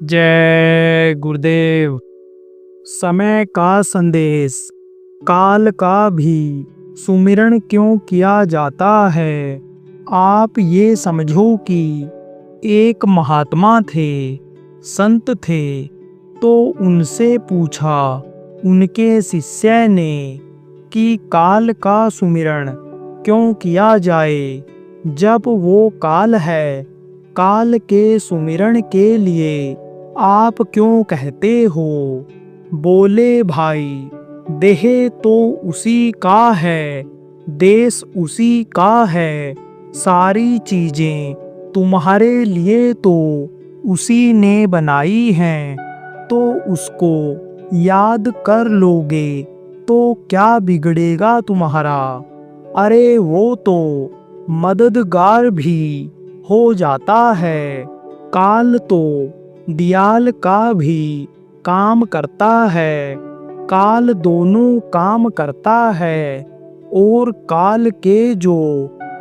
जय गुरुदेव। समय का संदेश। काल का भी सुमिरन क्यों किया जाता है? आप ये समझो कि एक महात्मा थे, संत थे, तो उनसे पूछा उनके शिष्य ने कि काल का सुमिरन क्यों किया जाए, जब वो काल है। काल के सुमिरन के लिए आप क्यों कहते हो? बोले, भाई, देह तो उसी का है, देश उसी का है, सारी चीजें तुम्हारे लिए तो उसी ने बनाई हैं, तो उसको याद कर लोगे तो क्या बिगड़ेगा तुम्हारा? अरे वो तो मददगार भी हो जाता है। काल तो दियाल का भी काम करता है। काल दोनों काम करता है। और काल के जो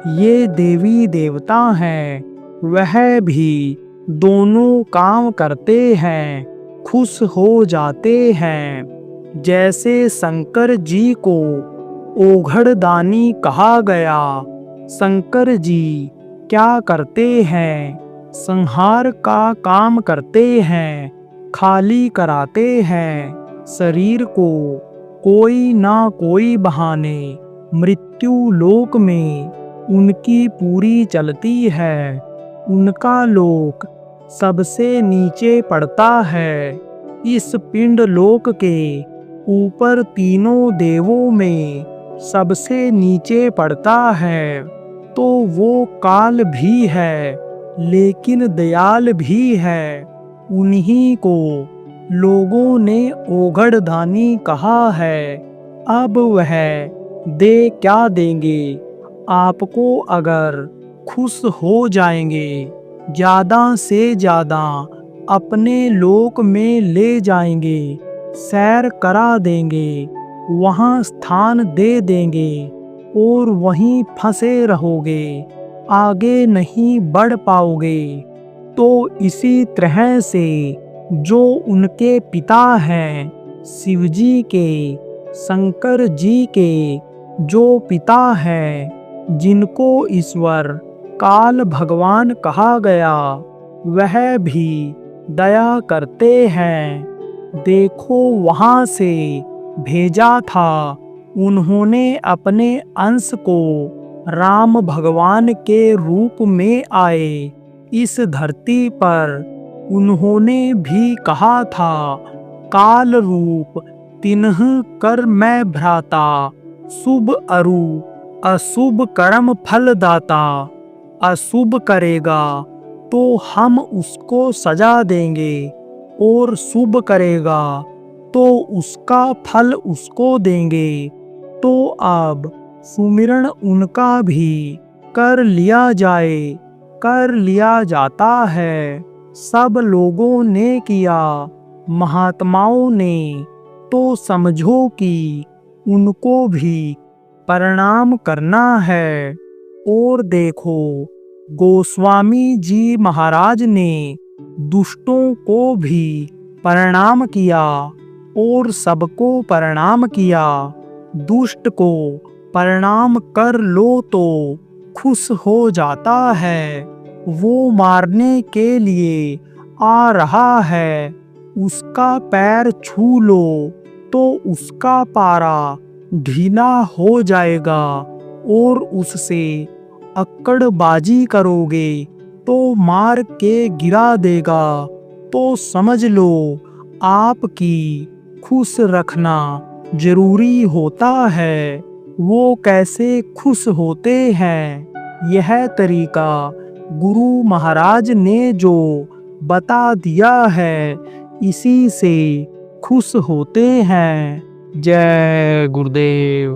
ये देवी देवता हैं, वह भी दोनों काम करते हैं, खुश हो जाते हैं। जैसे शंकर जी को ओघड़दानी कहा गया। शंकर जी क्या करते हैं? संहार का काम करते हैं, खाली कराते हैं शरीर को कोई ना कोई बहाने। मृत्यु लोक में उनकी पूरी चलती है। उनका लोक सबसे नीचे पड़ता है। इस पिंड लोक के ऊपर तीनों देवों में सबसे नीचे पड़ता है। तो वो काल भी है, लेकिन दयाल भी है। उन्हीं को लोगों ने ओघड़दानी कहा है। अब वह दे क्या देंगे आपको अगर खुश हो जाएंगे? ज्यादा से ज्यादा अपने लोक में ले जाएंगे, सैर करा देंगे, वहाँ स्थान दे देंगे और वहीं फंसे रहोगे, आगे नहीं बढ़ पाओगे। तो इसी तरह से जो उनके पिता हैं, शिव जी के, शंकर जी के जो पिता हैं, जिनको ईश्वर काल भगवान कहा गया, वह भी दया करते हैं। देखो, वहाँ से भेजा था उन्होंने अपने अंश को। राम भगवान के रूप में आए इस धरती पर। उन्होंने भी कहा था, काल रूप तिन्ह कर मैं भ्राता, शुभ अरु अशुभ कर्म फल दाता। अशुभ करेगा तो हम उसको सजा देंगे, और शुभ करेगा तो उसका फल उसको देंगे। तो अब सुमिरन उनका भी कर लिया जाए, कर लिया जाता है। सब लोगों ने किया, महात्माओं ने, तो समझो कि उनको भी प्रणाम करना है। और देखो, गोस्वामी जी महाराज ने दुष्टों को भी प्रणाम किया और सबको प्रणाम किया। दुष्ट को प्रणाम कर लो तो खुश हो जाता है। वो मारने के लिए आ रहा है, उसका पैर छू लो तो उसका पारा ढीला हो जाएगा, और उससे अक्कड़बाजी करोगे तो मार के गिरा देगा। तो समझ लो, आपकी खुश रखना जरूरी होता है। वो कैसे खुश होते हैं, यह तरीका गुरु महाराज ने जो बता दिया है, इसी से खुश होते हैं। जय गुरुदेव।